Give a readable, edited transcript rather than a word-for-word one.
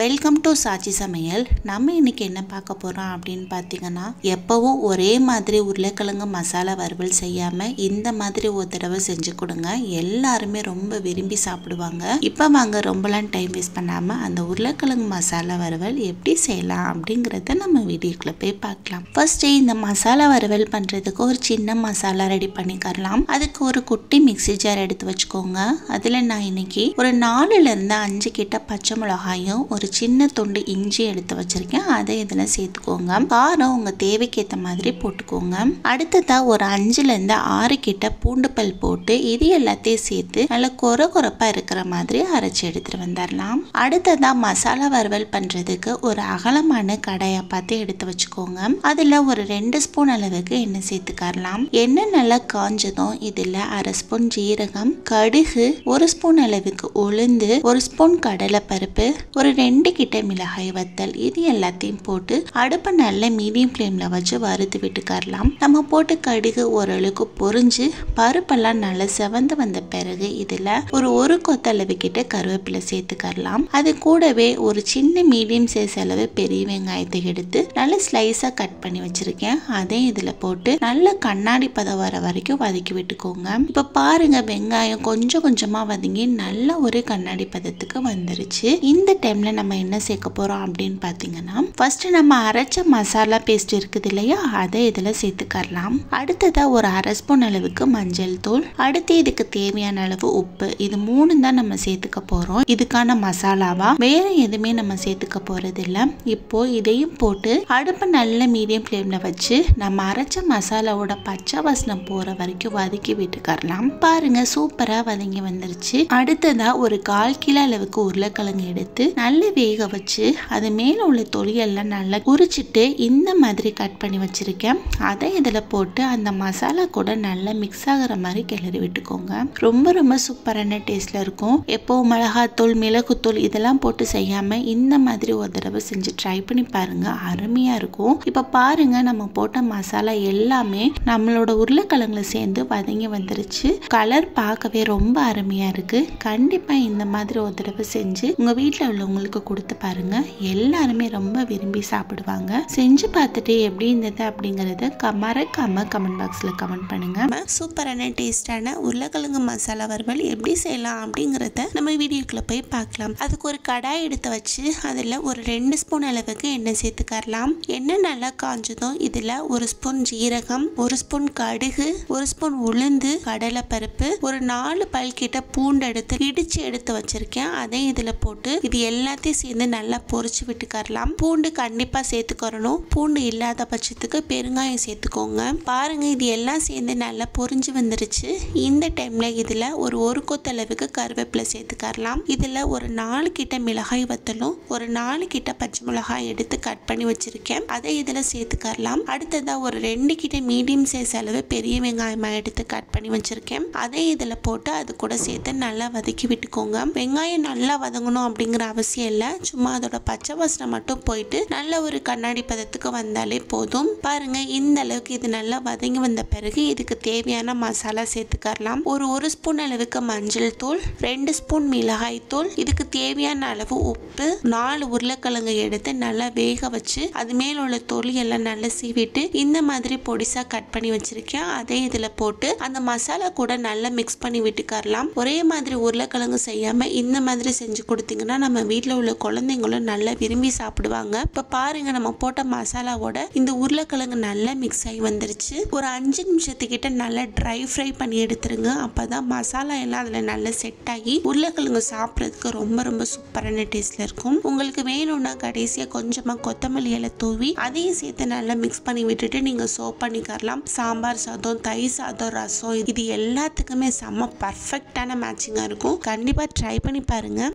Welcome to சாச்சி சமையல். நம்ம இன்னைக்கு என்ன பார்க்க போறோம் அப்படின்னு பார்த்தீங்கன்னா, எப்பவும் ஒரே மாதிரி உருளைக்கிழங்கு மசாலா வறுவல் செய்யாம இந்த மாதிரி ஒரு தடவை செஞ்சு கொடுங்க. எல்லாருமே ரொம்ப விரும்பி சாப்பிடுவாங்க. இப்போ வாங்க ரொம்பலாம் டைம் வேஸ்ட் பண்ணாம அந்த உருளைக்கிழங்கு மசாலா வறுவல் எப்படி செய்யலாம் அப்படிங்கிறத நம்ம வீடியோக்குள்ள போய் பார்க்கலாம். ஃபர்ஸ்ட் இந்த மசாலா வறுவல் பண்றதுக்கு ஒரு சின்ன மசாலா ரெடி பண்ணிக்கலாம். அதுக்கு ஒரு குட்டி மிக்ஸி ஜார் எடுத்து வச்சுக்கோங்க. அதுல நான் இன்னைக்கு ஒரு 4 இருந்து 5 கிட்ட பச்சை மிளகாயும் ஒரு சின்ன துண்டு இஞ்சி எடுத்து வச்சிருக்கேன். அதை இதுல சேர்த்துக்கோங்க. காரம் உங்க தேவைக்கு ஏற்ற மாதிரி போட்டுக்கோங்க. அடுத்ததா ஒரு 5 இருந்து 6 கிட்ட பூண்டு பல் போட்டு இது எல்லாத்தையும் சேர்த்து நல்ல கொரகொரப்பா இருக்கிற மாதிரி அரைச்சு எடுத்துட்டு வந்துடலாம். அடுத்ததா மசாலா வறுவல் பண்றதுக்கு ஒரு அகலமான கடாயை பார்த்து எடுத்து வச்சுக்கோங்க. அதுல ஒரு 2 ஸ்பூன் அளவுக்கு எண்ணெய் சேர்த்துக்கலாம். எண்ணெய் நல்லா காஞ்சதும் இதுல 1/2 ஸ்பூன் ஜீரகம், கடுகு, 1 ஸ்பூன் அளவுக்கு உளுந்து, 1 ஸ்பூன் கடலை பருப்பு, ஒரு 2 கிட்ட மிளகாய் வத்தல், இது எல்லாத்தையும் போட்டு அடுப்பை நல்ல மீடியம் ஃப்ளேம்ல வச்சு வறுத்து விட்டுக்கலாம். நம்ம போட்டு கடுகு ஓரளவுக்கு பொரிஞ்சு பருப்பெல்லாம் நல்லா செவந்து வந்த பிறகு இதுல ஒரு கொத்தளவு கிட்ட கருவேப்பிலை சேர்த்துக்கலாம். அது கூடவே ஒரு சின்ன மீடியம் சைஸ் அளவு பெரிய வெங்காயத்தை எடுத்து நல்ல ஸ்லைஸா கட் பண்ணி வச்சிருக்கேன். அதை இதுல போட்டு நல்ல கண்ணாடி பதம் வர வரைக்கும் வதக்கி விட்டுக்கோங்க. இப்ப பாருங்க, வெங்காயம் கொஞ்சம் கொஞ்சமா வதங்கி நல்ல ஒரு கண்ணாடி பதத்துக்கு வந்துருச்சு. இந்த டைம்ல நம்ம என்ன சேர்க்க போறோம் அப்படின்னு பாத்தீங்கன்னா, ஃபர்ஸ்ட் நம்ம அரைச்ச மசாலா பேஸ்ட் இருக்குது இல்லையா, அதை இதுல சேர்த்துக்கலாம். அடுத்ததா ஒரு 1/2 ஸ்பூன் அளவுக்கு மஞ்சள் தூள், அடுத்து இதுக்கு தேவையான அளவு உப்பு, இது 3 தான் நம்ம சேர்த்துக்க போறோம். இதுக்கான மசாலாவா வேற எதுவுமே நம்ம சேர்த்துக்க போறது இல்ல. இப்போ இதையும் போட்டு அடுப்பை நல்ல மீடியம் ஃப்ளேம்ல வச்சு நம்ம அரைச்ச மசாலாவோட பச்சை வாசனை போற வரைக்கும் வதக்கி விட்டுக்கலாம். பாருங்க, சூப்பரா வதங்கி வந்துருச்சு. அடுத்ததா ஒரு 1/4 கிலோ அளவுக்கு உருளைக்கிழங்கு எடுத்து நல்ல வேக வச்சு அது மேல உள்ள தொலியெல்லாம் நல்லா உரிச்சிட்டு இந்த மாதிரி கட் பண்ணி வச்சிருக்கேன். அதை இதுல போட்டு அந்த மசாலா கூட நல்லா மிக்ஸ் ஆகுற மாதிரி கிளறி விட்டுக்கோங்க. ரொம்ப ரொம்ப சூப்பரான டேஸ்ட்ல இருக்கும். எப்போ மிளகாத்தூள், மிளகுத்தூள் இதெல்லாம் போட்டு செய்யாம இந்த மாதிரி ஒரு தடவை செஞ்சு ட்ரை பண்ணி பாருங்க, அருமையா இருக்கும். இப்ப பாருங்க, நம்ம போட்ட மசாலா எல்லாமே நம்மளோட உருளைக்கிழங்குல சேர்ந்து வதங்கி வந்துருச்சு. கலர் பார்க்கவே ரொம்ப அருமையா இருக்கு. கண்டிப்பா இந்த மாதிரி ஒரு தடவை செஞ்சு உங்க வீட்டுல உள்ளவங்களுக்கு கொடுத்து பாருங்க. எல்லாருமே ரொம்ப விரும்பி சாப்பிடுவாங்க. செஞ்சு பார்த்துட்டு எப்படி இருந்தது அப்படிங்கறத மறக்காம கமெண்ட் பாக்ஸ்ல கமெண்ட் பண்ணுங்க. சூப்பரான டேஸ்டான உருளைக்கிழங்கு மசாலா வறுவல் எப்படி செய்யலாம் அப்படிங்கறத நம்ம வீடியோக்குள்ள போய் பார்க்கலாம். அதுக்கு ஒரு கடாய் எடுத்து வச்சு அதுல ஒரு 2 ஸ்பூன் அளவுக்கு எண்ணெய் சேர்த்துக்கலாம். எண்ணெய் நல்லா காஞ்சதும் இதுல 1 ஸ்பூன் ஜீரகம், 1 ஸ்பூன் கடுகு, 1 ஸ்பூன் உளுந்து, கடலை பருப்பு, ஒரு 4 பல் கிட்ட பூண்டு இடிச்சு எடுத்து வச்சிருக்கேன். அதை இதுல போட்டு இது எல்லாத்தையும் சேர்ந்து நல்லா பொரிச்சு விட்டுக்கலாம். பூண்டு கண்டிப்பா சேர்த்துக்கறணும். பூண்டு இல்லாத பட்சத்துக்கு பெருங்காயம் சேர்த்துக்கோங்க. பாருங்க, இது எல்லாம் சேர்ந்து நல்லா பொரிஞ்சு வந்துருச்சு. இந்த டைம்ல இதுல ஒரு கொத்தளவுக்கு கருவேப்பிலை சேர்த்துக்கலாம். இதுல ஒரு 4 கிட்ட மிளகாய் வத்தலும் ஒரு 4 கிட்ட பச்சை மிளகாய் எடுத்து கட் பண்ணி வச்சிருக்கேன். அதை இதுல சேர்த்துக்கலாம். அடுத்ததா ஒரு 2 கிட்ட மீடியம் சைஸ் அளவு பெரிய வெங்காயமா எடுத்து கட் பண்ணி வச்சிருக்கேன். அதை இதுல போட்டு அது கூட சேர்த்து நல்லா வதக்கி விட்டுக்கோங்க. வெங்காயம் நல்லா வதங்கணும் அப்படிங்கிற அவசியம் இல்ல. சும்மா அதோட பச்சை வாசனை மட்டும் போயிட்டு நல்ல ஒரு கண்ணாடி பதத்துக்கு வந்தாலே போதும். பாருங்க, இந்த அளவுக்கு இது நல்லா வதங்கி வந்த பிறகு இதுக்கு தேவையான மசாலா சேர்த்துக்கலாம். ஒரு ஸ்பூன் அளவுக்கு மஞ்சள் தூள், 2 ஸ்பூன் மிளகாய் தூள், இதுக்கு தேவையான அளவு உப்பு, 4 உருளைக்கிழங்கு எடுத்து நல்லா வேக வச்சு அது மேல உள்ள தொலி எல்லாம் நல்லா சீவிட்டு இந்த மாதிரி பொடிசா கட் பண்ணி வச்சிருக்கேன். அதை இதுல போட்டு அந்த மசாலா கூட நல்லா மிக்ஸ் பண்ணி விட்டுக்கலாம். ஒரே மாதிரி உருளைக்கிழங்கு செய்யாம இந்த மாதிரி செஞ்சு கொடுத்தீங்கன்னா நம்ம வீட்டுல உள்ள குழந்தைங்களும் நல்லா விரும்பி சாப்பிடுவாங்க. இப்ப பாருங்க, நம்ம போட்ட மசாலாவோட இந்த உருளைக்கிழங்கு நல்லா மிக்ஸ் ஆகி வந்துருச்சு. ஒரு 5 நிமிஷத்துக்கிட்ட நல்லா ட்ரை ஃப்ரை பண்ணி எடுத்துருங்க. அப்பதான் மசாலா எல்லாம் அதுல நல்லா செட் ஆகி உருளைக்கிழங்கு சாப்பிட்றதுக்கு ரொம்ப ரொம்ப சூப்பரான டேஸ்ட்ல இருக்கும். உங்களுக்கு வேணும்னா கடைசியா கொஞ்சமா கொத்தமல்லி இலை தூவி அதையும் சேர்த்து நல்லா மிக்ஸ் பண்ணி விட்டுட்டு நீங்க சர்வ் பண்ணிக்கலாம். சாம்பார் சாதம், தயிர் சாதம், ரசம், இது எல்லாத்துக்குமே செம்ம பர்ஃபெக்டான மேட்சிங்கா இருக்கும். கண்டிப்பா ட்ரை பண்ணி பாருங்க.